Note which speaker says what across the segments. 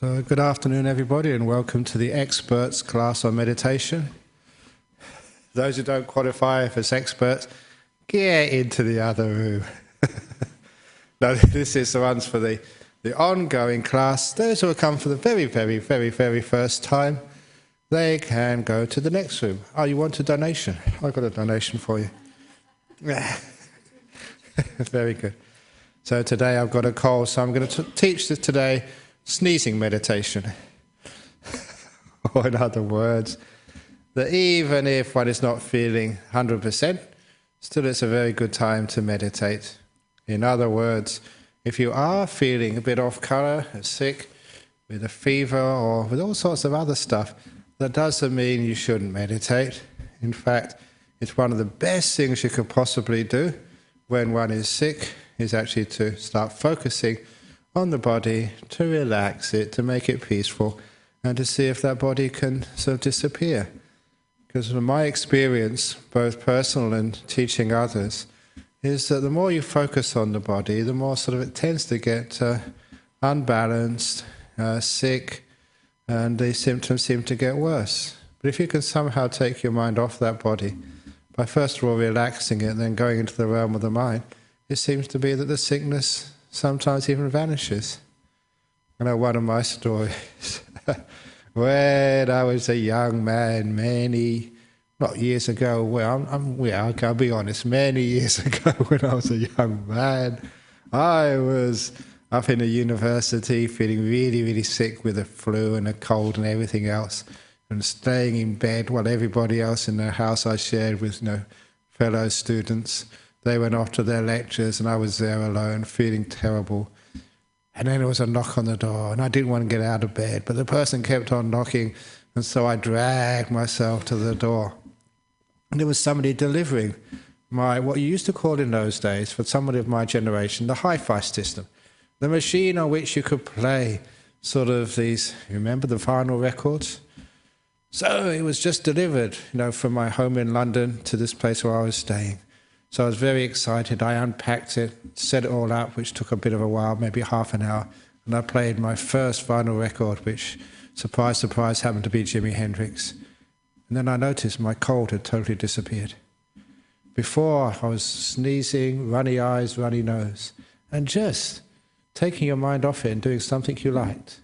Speaker 1: So good afternoon everybody, and welcome to the experts class on meditation. Those who don't qualify as experts, get into the other room. No, this is the ones for the ongoing class. Those who have come for the very first time, they can go to the next room. Oh, you want a donation? I've got a donation for you. Very good. So today I've got a cold, so I'm going to teach this today sneezing meditation. Or in other words, that even if one is not feeling 100%, still it's a very good time to meditate. In other words, if you are feeling a bit off colour, sick, with a fever or with all sorts of other stuff, that doesn't mean you shouldn't meditate. In fact, it's one of the best things you could possibly do when one is sick, is actually to start focusing on the body, to relax it, to make it peaceful, and to see if that body can sort of disappear. Because from my experience, both personal and teaching others, is that the more you focus on the body, the more sort of it tends to get unbalanced, sick, and the symptoms seem to get worse. But if you can somehow take your mind off that body, by first of all relaxing it and then going into the realm of the mind, it seems to be that the sickness sometimes even vanishes. I know one of my stories. When I was a young man, not years ago, I'll be honest, many years ago when I was a young man, I was up in a university feeling really sick with a flu and a cold and everything else, and staying in bed while everybody else in the house I shared with fellow students, they went off to their lectures and I was there alone feeling terrible. And then there was a knock on the door and I didn't want to get out of bed, but the person kept on knocking, and so I dragged myself to the door. And there was somebody delivering what you used to call in those days, for somebody of my generation, the hi-fi system. The machine on which you could play sort of these, you remember the vinyl records? So it was just delivered, from my home in London to this place where I was staying. So I was very excited. I unpacked it, set it all up, which took a bit of a while, maybe half an hour, and I played my first vinyl record, which, surprise, surprise, happened to be Jimi Hendrix. And then I noticed my cold had totally disappeared. Before, I was sneezing, runny eyes, runny nose, and just taking your mind off it and doing something you liked,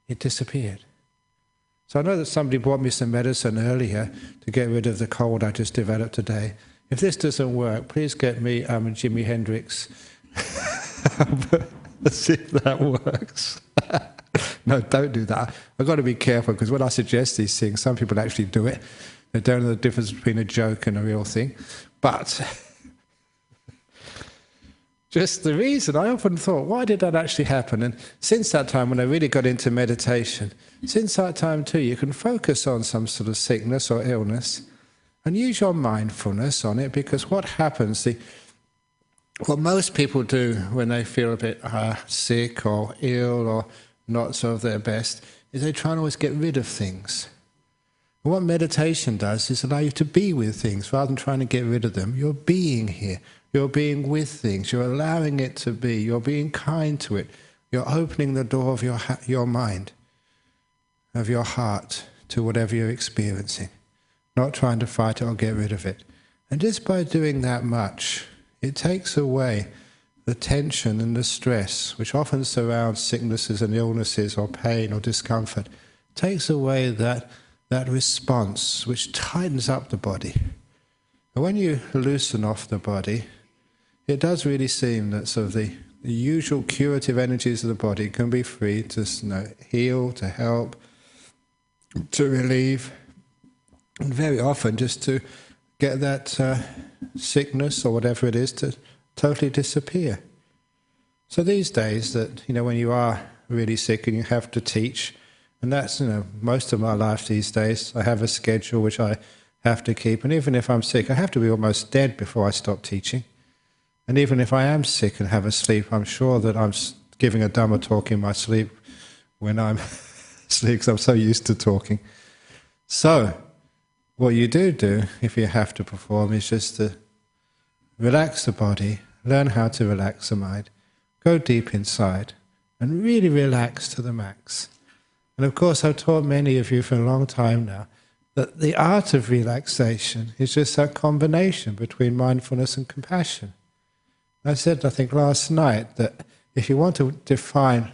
Speaker 1: it disappeared. So I know that somebody brought me some medicine earlier to get rid of the cold I just developed today. If this doesn't work, please get me Jimi Hendrix. Let's see if that works. No, don't do that. I've got to be careful, because when I suggest these things, some people actually do it. They don't know the difference between a joke and a real thing. But just the reason, I often thought, why did that actually happen? And since that time, when I really got into meditation, since that time too, you can focus on some sort of sickness or illness and use your mindfulness on it, because what happens, what most people do when they feel a bit sick or ill or not sort of their best, is they try and always get rid of things. And what meditation does is allow you to be with things rather than trying to get rid of them. You're being here. You're being with things. You're allowing it to be. You're being kind to it. You're opening the door of your mind, of your heart, to whatever you're experiencing. Not trying to fight it or get rid of it. And just by doing that much, it takes away the tension and the stress, which often surrounds sicknesses and illnesses or pain or discomfort. It takes away that response, which tightens up the body. And when you loosen off the body, it does really seem that sort of the usual curative energies of the body can be free to heal, to help, to relieve, and very often just to get that sickness or whatever it is to totally disappear. So these days that, when you are really sick and you have to teach, and that's, most of my life these days, I have a schedule which I have to keep, and even if I'm sick, I have to be almost dead before I stop teaching. And even if I am sick and have a sleep, I'm sure that I'm giving a Dhamma talk in my sleep when I'm asleep, because I'm so used to talking. So what you do, if you have to perform, is just to relax the body, learn how to relax the mind, go deep inside, and really relax to the max. And of course, I've taught many of you for a long time now that the art of relaxation is just that combination between mindfulness and compassion. I said, I think last night, that if you want to define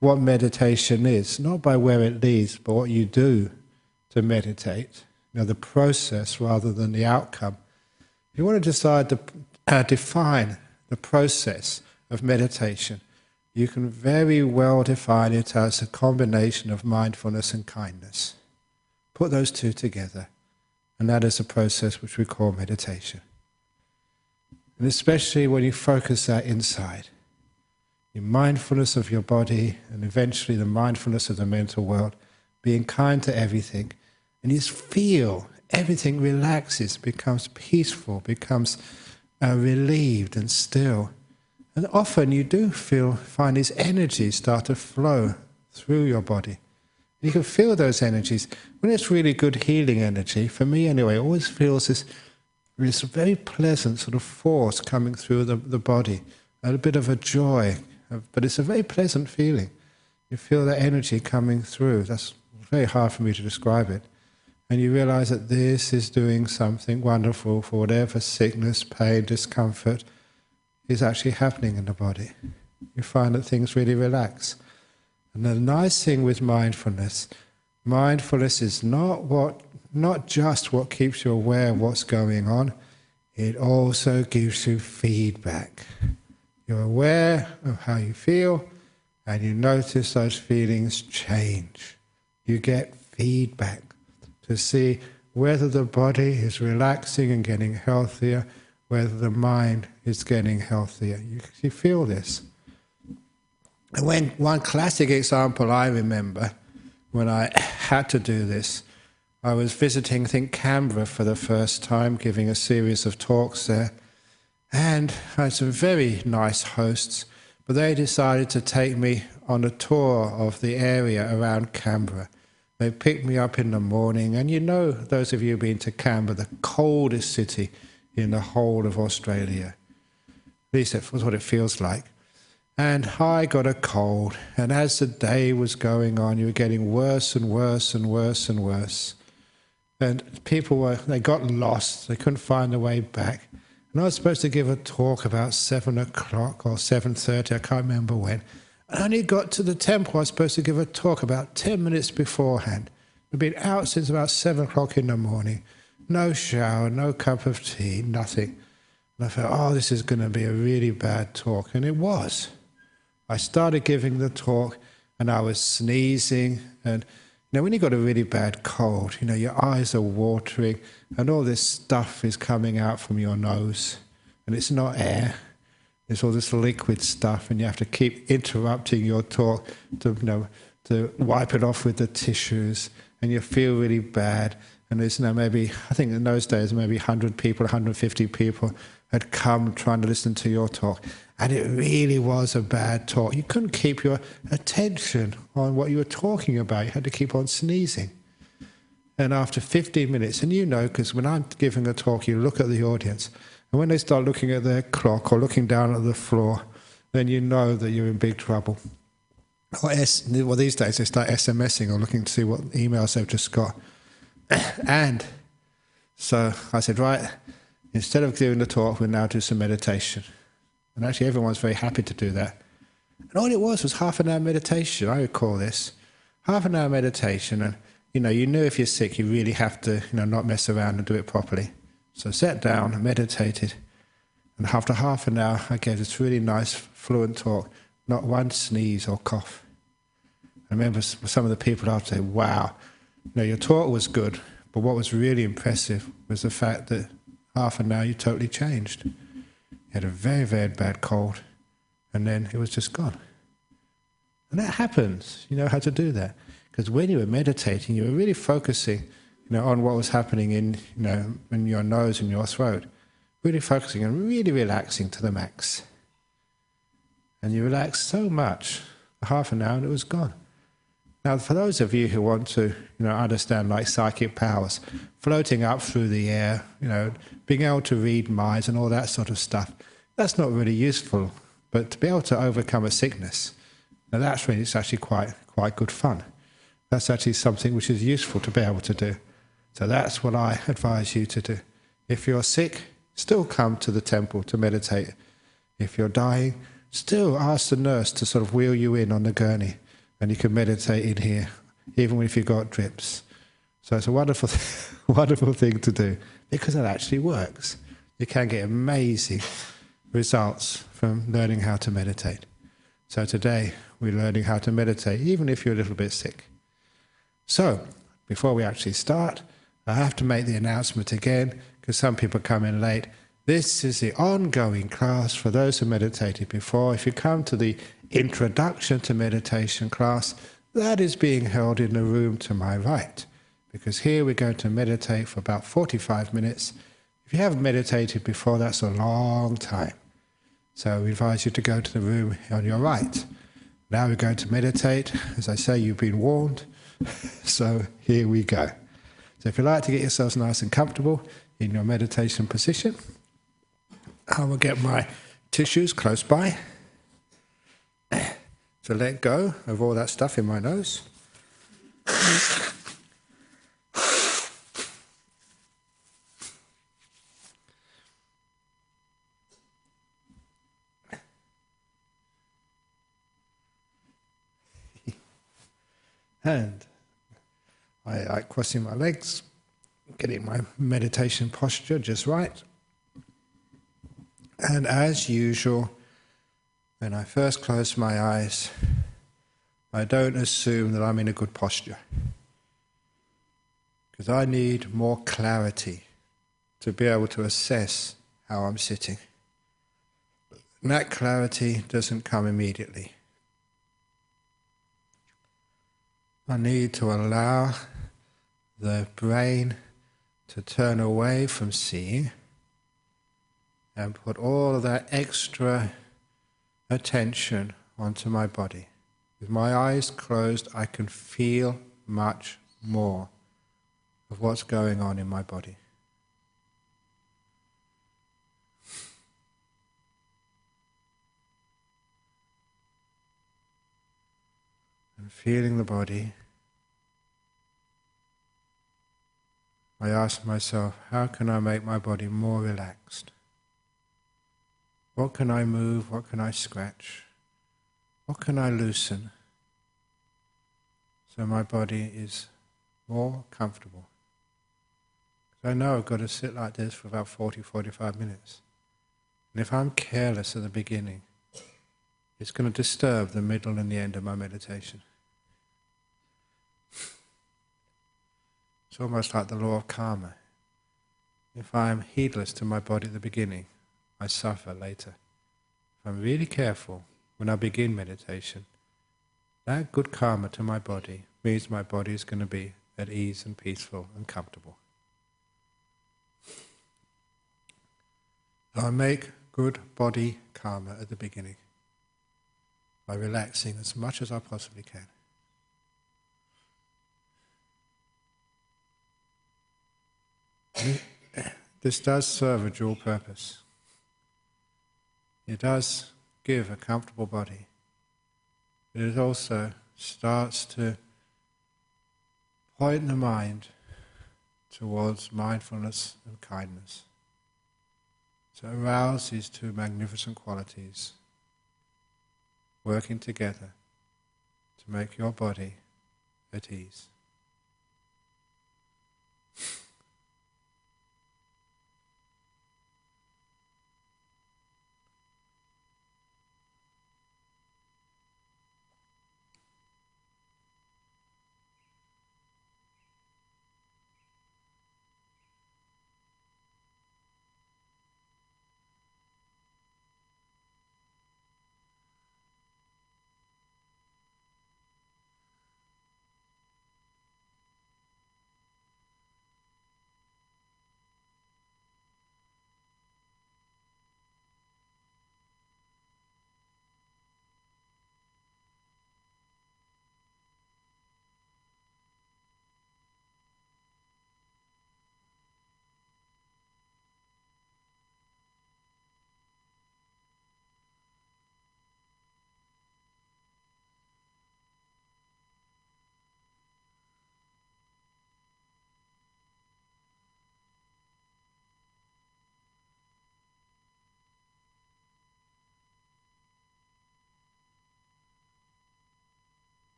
Speaker 1: what meditation is, not by where it leads, but what you do to meditate, the process rather than the outcome. If you want to decide to define the process of meditation, you can very well define it as a combination of mindfulness and kindness. Put those two together, and that is a process which we call meditation. And especially when you focus that inside, your mindfulness of your body and eventually the mindfulness of the mental world, being kind to everything, and you just feel everything relaxes, becomes peaceful, becomes relieved and still. And often you do find these energies start to flow through your body. You can feel those energies. When it's really good healing energy, for me anyway, it always feels this very pleasant sort of force coming through the body, a bit of a joy, but it's a very pleasant feeling. You feel that energy coming through. That's very hard for me to describe it. And you realize that this is doing something wonderful for whatever sickness, pain, discomfort is actually happening in the body. You find that things really relax. And the nice thing with mindfulness is not just what keeps you aware of what's going on, it also gives you feedback. You're aware of how you feel, and you notice those feelings change. You get feedback to see whether the body is relaxing and getting healthier, whether the mind is getting healthier. You feel this. And one classic example I remember, when I had to do this, I was visiting, I think, Canberra for the first time, giving a series of talks there. And I had some very nice hosts, but they decided to take me on a tour of the area around Canberra. They picked me up in the morning, and those of you who've been to Canberra, the coldest city in the whole of Australia. At least that's what it feels like. And I got a cold, and as the day was going on, you were getting worse and worse and worse and worse. And they got lost, they couldn't find their way back. And I was supposed to give a talk about 7 o'clock or 7:30, I can't remember when. I only got to the temple, I was supposed to give a talk about 10 minutes beforehand. I'd been out since about 7 o'clock in the morning. No shower, no cup of tea, nothing. And I thought, this is going to be a really bad talk. And it was. I started giving the talk, and I was sneezing. And when you've got a really bad cold, your eyes are watering, and all this stuff is coming out from your nose. And it's not air. It's all this liquid stuff, and you have to keep interrupting your talk to wipe it off with the tissues, and you feel really bad. And there's maybe, I think in those days, maybe 100 people, 150 people had come trying to listen to your talk. And it really was a bad talk. You couldn't keep your attention on what you were talking about. You had to keep on sneezing. And after 15 minutes, and because when I'm giving a talk, you look at the audience, and when they start looking at their clock or looking down at the floor, then you know that you're in big trouble. Well, these days they start SMSing or looking to see what emails they've just got. And so I said, right, instead of doing the talk, we'll now do some meditation. And actually everyone's very happy to do that. And all it was half an hour meditation. I recall this. Half an hour meditation, and you knew if you're sick, you really have to not mess around and do it properly. So I sat down and meditated, and after half an hour I gave this really nice fluent talk, not one sneeze or cough. I remember some of the people after say, wow, your talk was good, but what was really impressive was the fact that half an hour you totally changed. You had a very, very bad cold, and then it was just gone. And that happens. You know how to do that. Because when you were meditating, you were really focusing on what was happening in your nose and your throat. Really focusing and really relaxing to the max. And you relaxed so much, half an hour, and it was gone. Now, for those of you who want to, understand like psychic powers, floating up through the air, being able to read minds and all that sort of stuff, that's not really useful. But to be able to overcome a sickness, Now that's when it's actually quite good fun. That's actually something which is useful to be able to do. So that's what I advise you to do. If you're sick, still come to the temple to meditate. If you're dying, still ask the nurse to sort of wheel you in on the gurney, and you can meditate in here, even if you've got drips. So it's a wonderful, wonderful thing to do, because it actually works. You can get amazing results from learning how to meditate. So today we're learning how to meditate, even if you're a little bit sick. So before we actually start, I have to make the announcement again, because some people come in late. This is the ongoing class for those who meditated before. If you come to the Introduction to Meditation class, that is being held in the room to my right, because here we're going to meditate for about 45 minutes. If you haven't meditated before, that's a long time. So we advise you to go to the room on your right. Now we're going to meditate. As I say, you've been warned. So here we go. So if you like to get yourselves nice and comfortable in your meditation position, I will get my tissues close by to let go of all that stuff in my nose. And I like crossing my legs, getting my meditation posture just right. And as usual, when I first close my eyes, I don't assume that I'm in a good posture, because I need more clarity to be able to assess how I'm sitting. And that clarity doesn't come immediately. I need to allow the brain to turn away from seeing and put all of that extra attention onto my body. With my eyes closed, I can feel much more of what's going on in my body. And feeling the body, I ask myself, how can I make my body more relaxed? What can I move? What can I scratch? What can I loosen so my body is more comfortable? Because I know I've got to sit like this for about 40-45 minutes. And if I'm careless at the beginning, it's going to disturb the middle and the end of my meditation. It's almost like the law of karma. If I'm heedless to my body at the beginning, I suffer later. If I'm really careful when I begin meditation, that good karma to my body means my body is going to be at ease and peaceful and comfortable. So I make good body karma at the beginning by relaxing as much as I possibly can. This does serve a dual purpose. It does give a comfortable body, but it also starts to point the mind towards mindfulness and kindness. So arouse these two magnificent qualities working together to make your body at ease.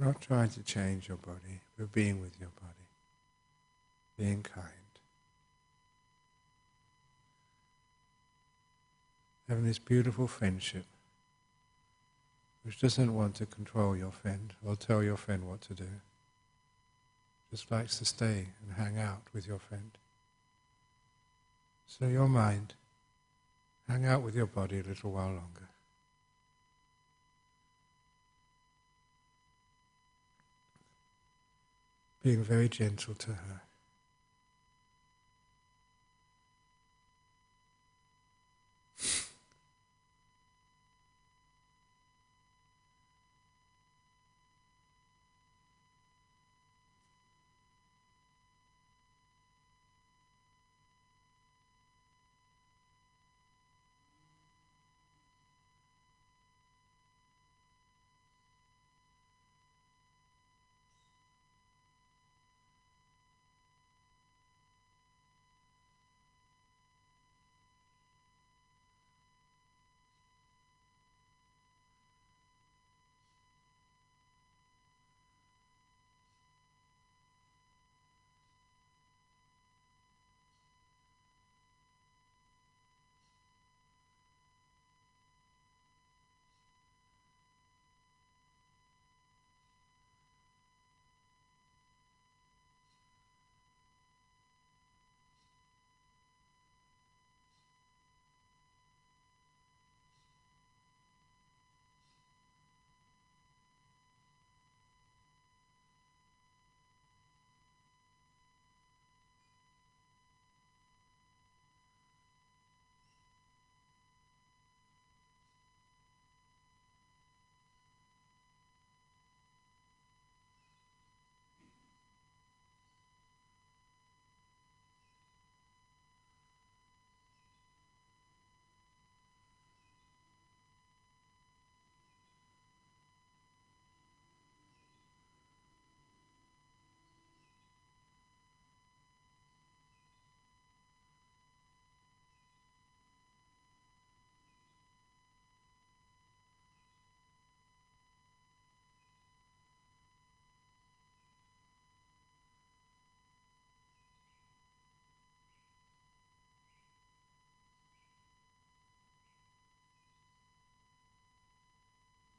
Speaker 1: Not trying to change your body, but being with your body, being kind. Having this beautiful friendship, which doesn't want to control your friend or tell your friend what to do. Just likes to stay and hang out with your friend. So your mind, hang out with your body a little while longer. Being very gentle to her.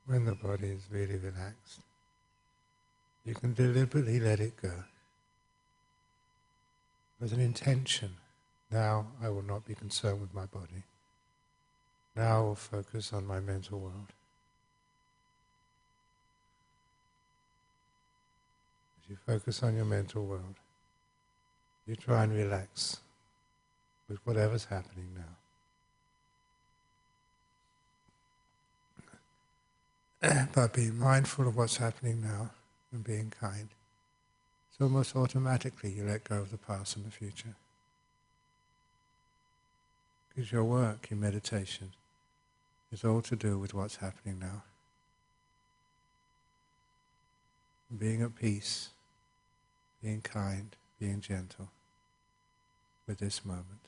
Speaker 1: When the body is really relaxed, you can deliberately let it go. With an intention, now I will not be concerned with my body. Now I will focus on my mental world. As you focus on your mental world, you try and relax with whatever's happening now. By being mindful of what's happening now and being kind, it's almost automatically you let go of the past and the future. Because your work in meditation is all to do with what's happening now. Being at peace, being kind, being gentle with this moment.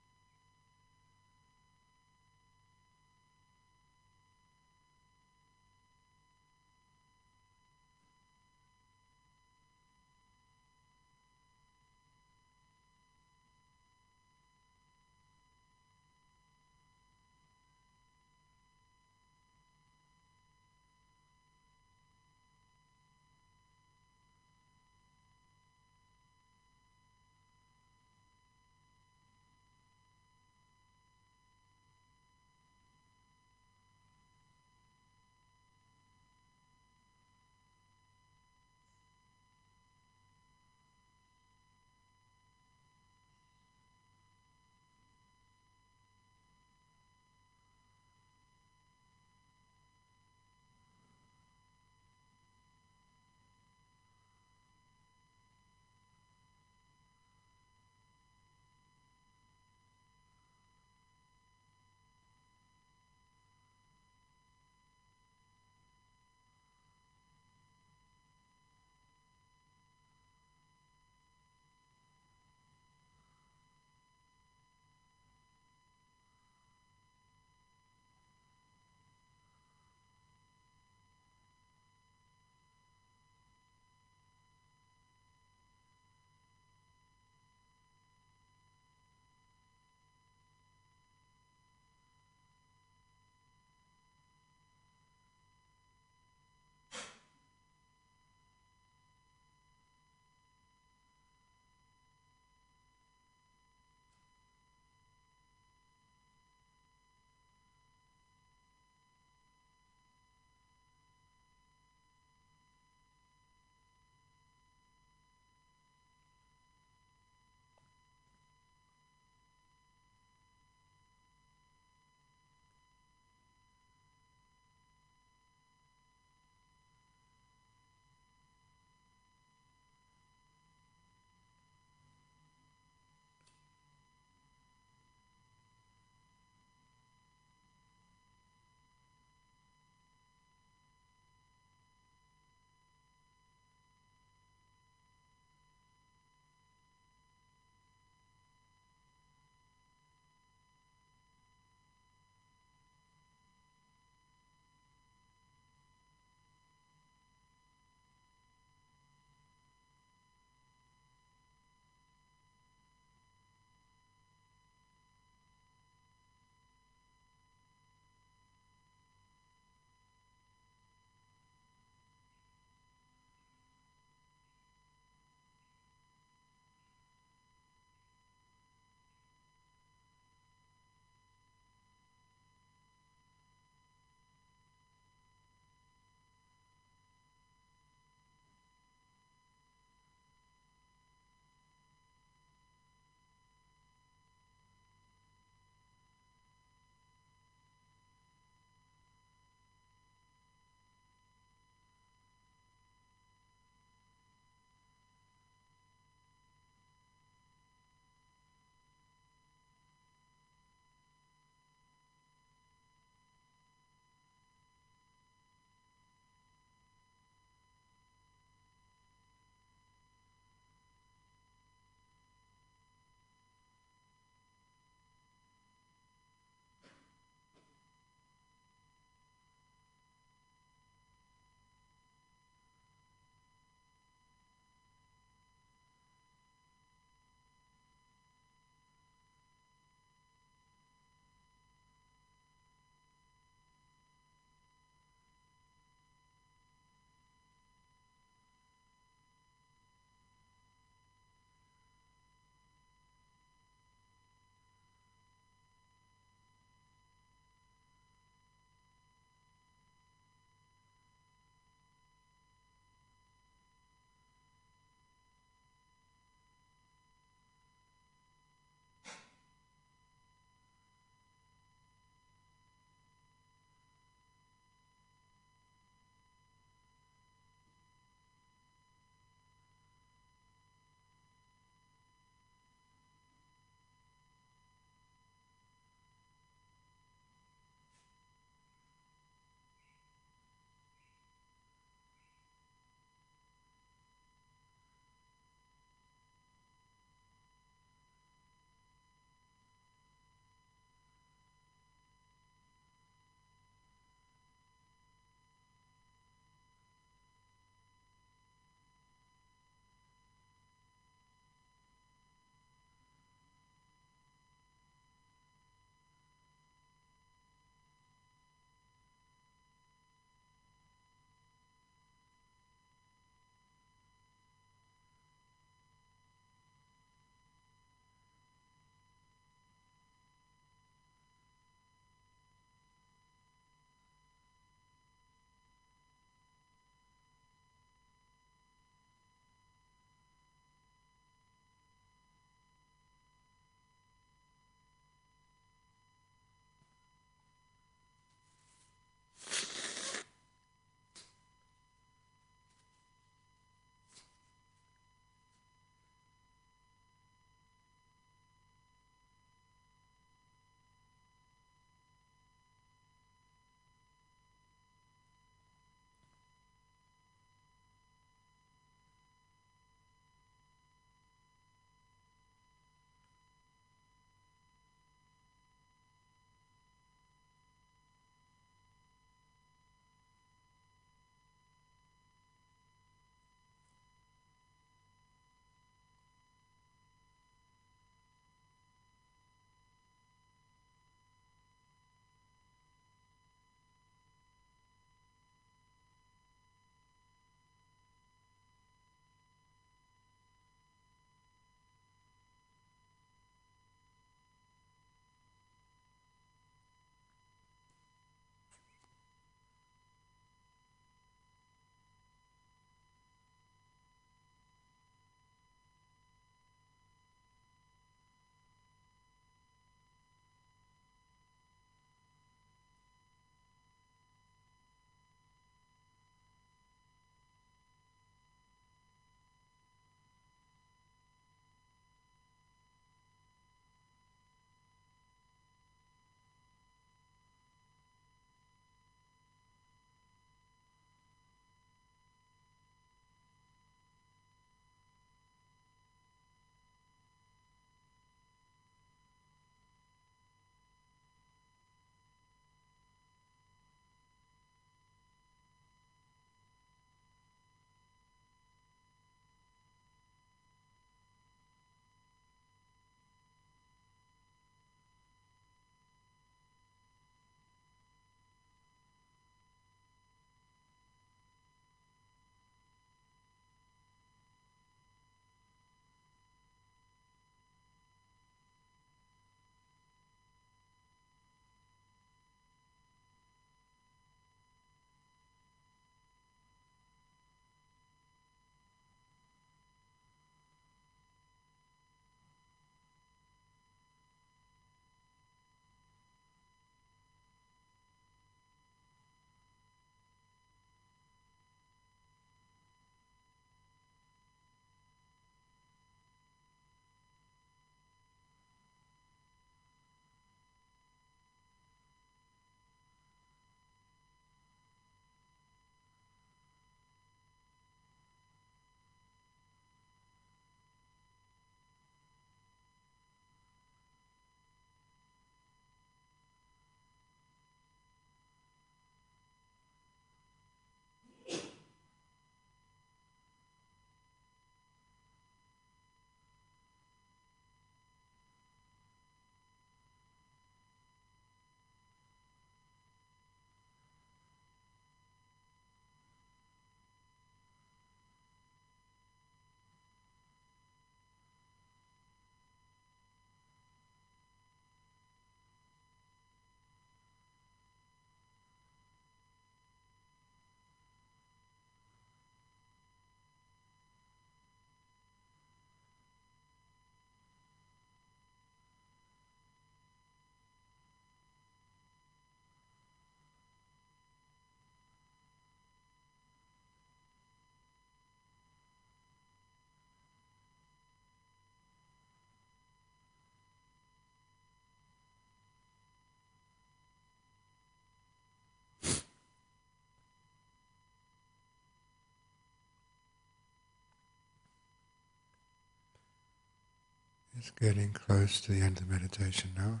Speaker 1: It's getting close to the end of meditation now.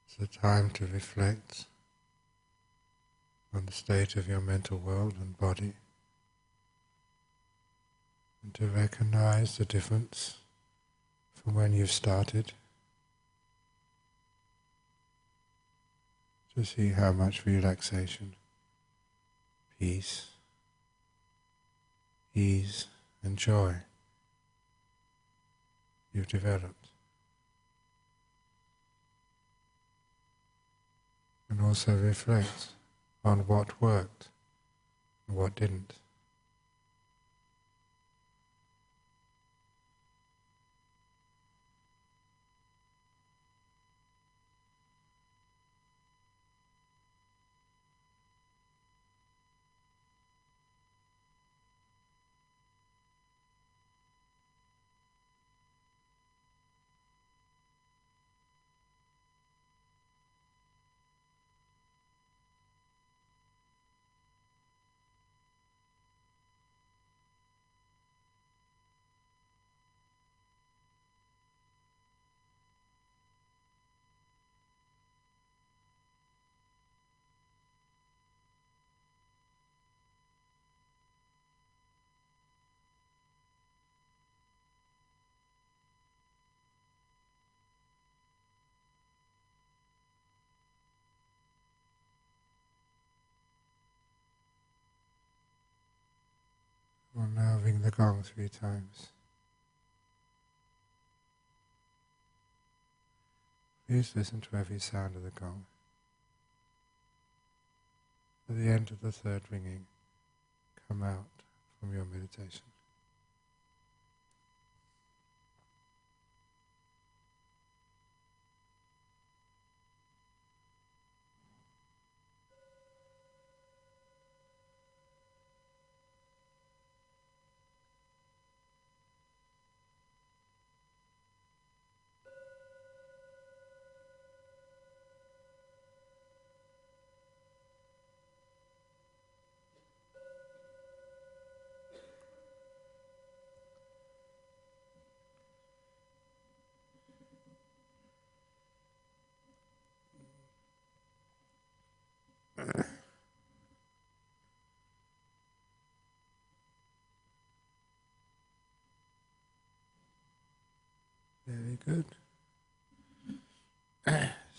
Speaker 1: It's the time to reflect on the state of your mental world and body, and to recognize the difference from when you've started, to see how much relaxation, peace, ease and joy you've developed. And also reflect on what worked and what didn't. We'll now ring the gong 3 times. Please listen to every sound of the gong. At the end of the 3rd ringing, come out from your meditation. Very good.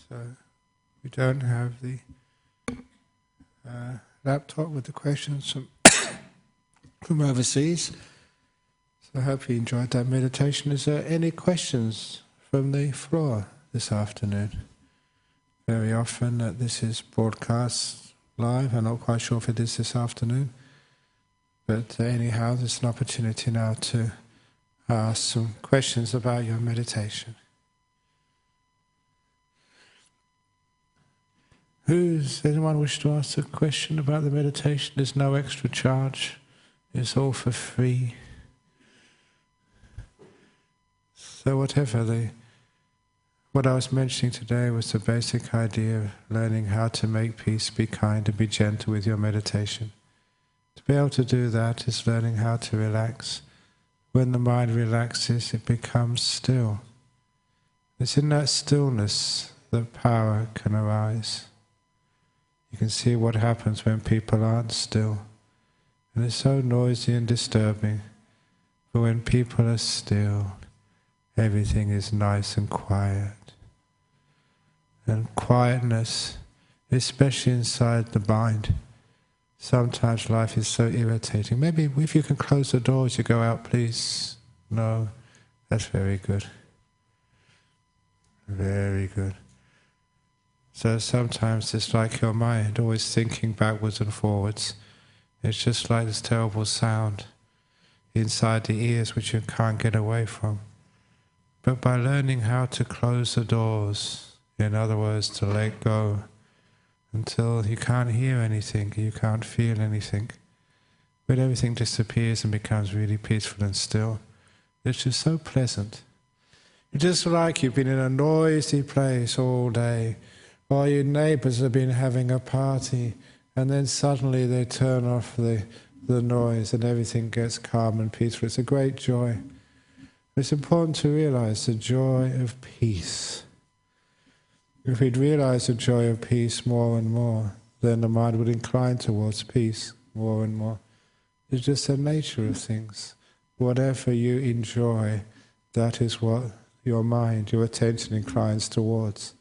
Speaker 1: So we don't have the laptop with the questions from overseas. So I hope you enjoyed that meditation. Is there any questions from the floor this afternoon? Very often this is broadcast live. I'm not quite sure if it is this afternoon. But anyhow, there's an opportunity now to ask some questions about your meditation. Anyone wish to ask a question about the meditation? There's no extra charge. It's all for free. So what I was mentioning today was the basic idea of learning how to make peace, be kind and be gentle with your meditation. To be able to do that is learning how to relax. When the mind relaxes, it becomes still. It's in that stillness that power can arise. You can see what happens when people aren't still. And it's so noisy and disturbing. But when people are still, everything is nice and quiet. And quietness, especially inside the mind. Sometimes life is so irritating. Maybe if you can close the door as you go out, please. No, that's very good. Very good. So sometimes it's like your mind always thinking backwards and forwards. It's just like this terrible sound inside the ears which you can't get away from. But by learning how to close the doors, in other words, to let go, until you can't hear anything, you can't feel anything, but everything disappears and becomes really peaceful and still. It's just so pleasant. It's just like you've been in a noisy place all day, or your neighbours have been having a party, and then suddenly they turn off the noise and everything gets calm and peaceful. It's a great joy. It's important to realize the joy of peace. If we'd realize the joy of peace more and more, then the mind would incline towards peace more and more. It's just the nature of things. Whatever you enjoy, that is what your mind, your attention inclines towards.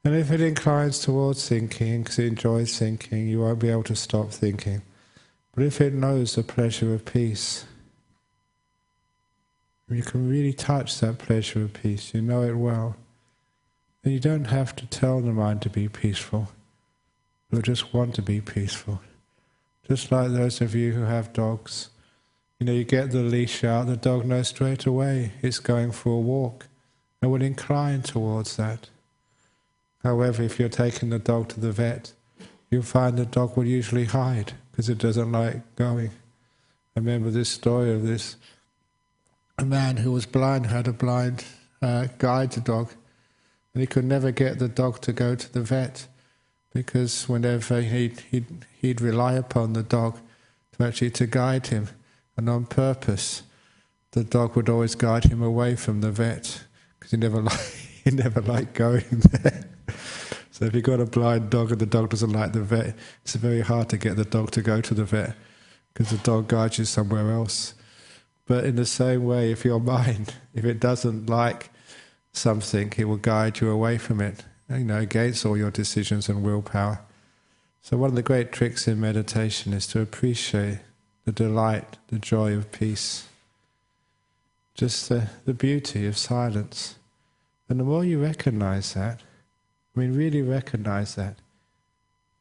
Speaker 1: And if it inclines towards thinking, because it enjoys thinking, you won't be able to stop thinking. But if it knows the pleasure of peace, you can really touch that pleasure of peace, you know it well, then you don't have to tell the mind to be peaceful. You'll just want to be peaceful. Just like those of you who have dogs. You get the leash out, the dog knows straight away it's going for a walk and will incline towards that. However, if you're taking the dog to the vet, you'll find the dog will usually hide because it doesn't like going. I remember this story of a man who was blind, had a blind guide dog, and he could never get the dog to go to the vet because whenever he'd rely upon the dog to guide him, and on purpose, the dog would always guide him away from the vet because he never liked going there. So if you've got a blind dog and the dog doesn't like the vet, it's very hard to get the dog to go to the vet because the dog guides you somewhere else. But in the same way, if your mind, if it doesn't like something, it will guide you away from it, against all your decisions and willpower. So one of the great tricks in meditation is to appreciate the delight, the joy of peace, just the beauty of silence. And the more you recognize that, really recognize that,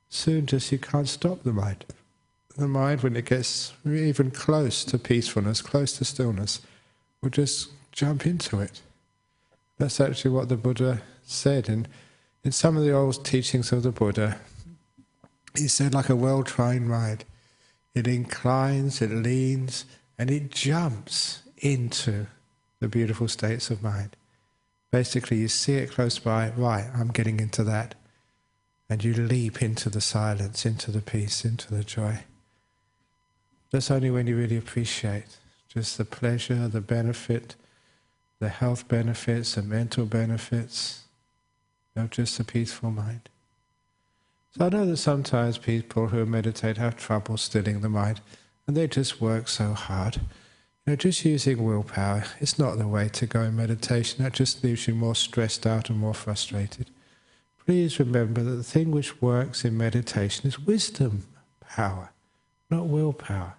Speaker 1: soon just you can't stop the mind. The mind, when it gets even close to peacefulness, close to stillness, will just jump into it. That's actually what the Buddha said. And in some of the old teachings of the Buddha, he said, like a well-trained mind, it inclines, it leans, and it jumps into the beautiful states of mind. Basically, you see it close by, right, I'm getting into that. And you leap into the silence, into the peace, into the joy. That's only when you really appreciate just the pleasure, the benefit, the health benefits, the mental benefits of just a peaceful mind. So I know that sometimes people who meditate have trouble stilling the mind, and they just work so hard. Just using willpower, it's not the way to go in meditation. That just leaves you more stressed out and more frustrated. Please remember that the thing which works in meditation is wisdom power, not willpower.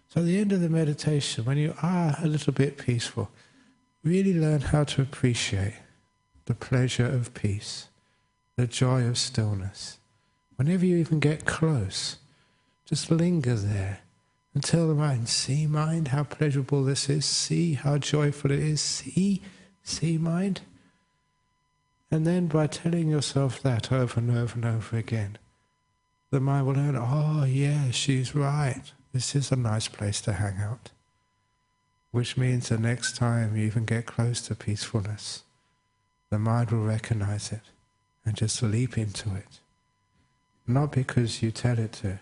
Speaker 1: So at the end of the meditation, when you are a little bit peaceful, really learn how to appreciate the pleasure of peace, the joy of stillness. Whenever you even get close, just linger there and tell the mind, see mind, how pleasurable this is, see how joyful it is, see mind. And then by telling yourself that over and over and over again, the mind will learn, oh yeah, she's right, this is a nice place to hang out. Which means the next time you even get close to peacefulness, the mind will recognize it and just leap into it. Not because you tell it to,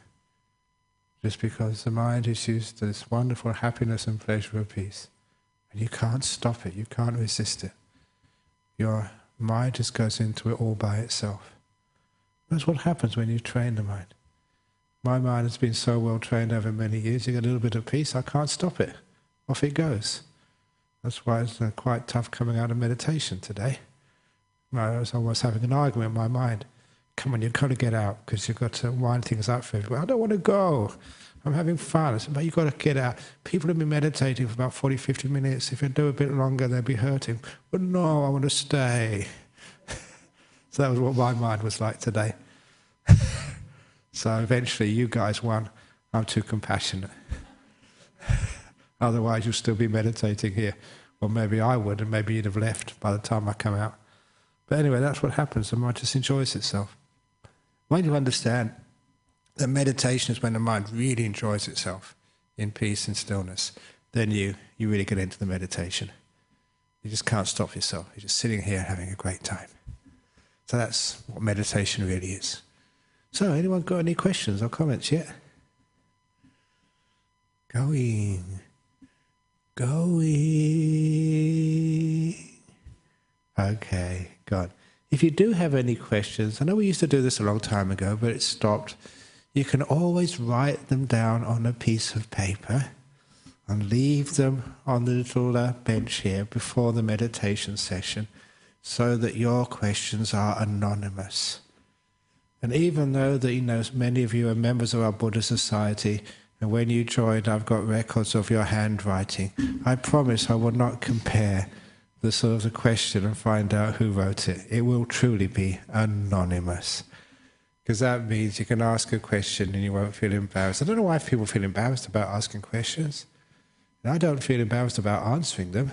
Speaker 1: just because the mind is used to this wonderful happiness and pleasure of peace. And you can't stop it, you can't resist it. Your mind just goes into it all by itself. That's what happens when you train the mind. My mind has been so well trained over many years, you get a little bit of peace, I can't stop it. Off it goes. That's why it's quite tough coming out of meditation today. I was almost having an argument in my mind. Come on, you've got to get out because you've got to wind things up for everyone. I don't want to go. I'm having fun. I said, but you've got to get out. People have been meditating for about 40, 50 minutes. If they do a bit longer, they'll be hurting. But no, I want to stay. So that was what my mind was like today. So eventually you guys won. I'm too compassionate. Otherwise you'll still be meditating here. Or maybe I would, and maybe you'd have left by the time I come out. But anyway, that's what happens. The mind just enjoys itself. When you understand that meditation is when the mind really enjoys itself in peace and stillness, then you really get into the meditation. You just can't stop yourself. You're just sitting here having a great time. So that's what meditation really is. So, anyone got any questions or comments yet? Going. going. Okay, God. If you do have any questions, I know we used to do this a long time ago, but it stopped. You can always write them down on a piece of paper and leave them on the little bench here before the meditation session so that your questions are anonymous. And even though that, many of you are members of our Buddha Society, and when you joined I've got records of your handwriting, I promise I will not compare the sort of the question and find out who wrote it. It will truly be anonymous. Because that means you can ask a question and you won't feel embarrassed. I don't know why people feel embarrassed about asking questions. And I don't feel embarrassed about answering them.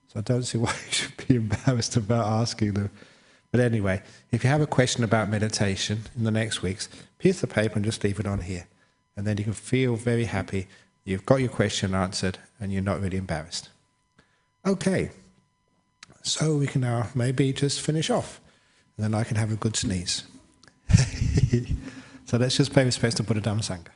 Speaker 1: So I don't see why you should be embarrassed about asking them. But anyway, if you have a question about meditation in the next weeks, piece of paper and just leave it on here. And then you can feel very happy. You've got your question answered and you're not really embarrassed. Okay. So we can now maybe just finish off. And then I can have a good sneeze. So let's just pay respects to Buddha Dhamma Sangha.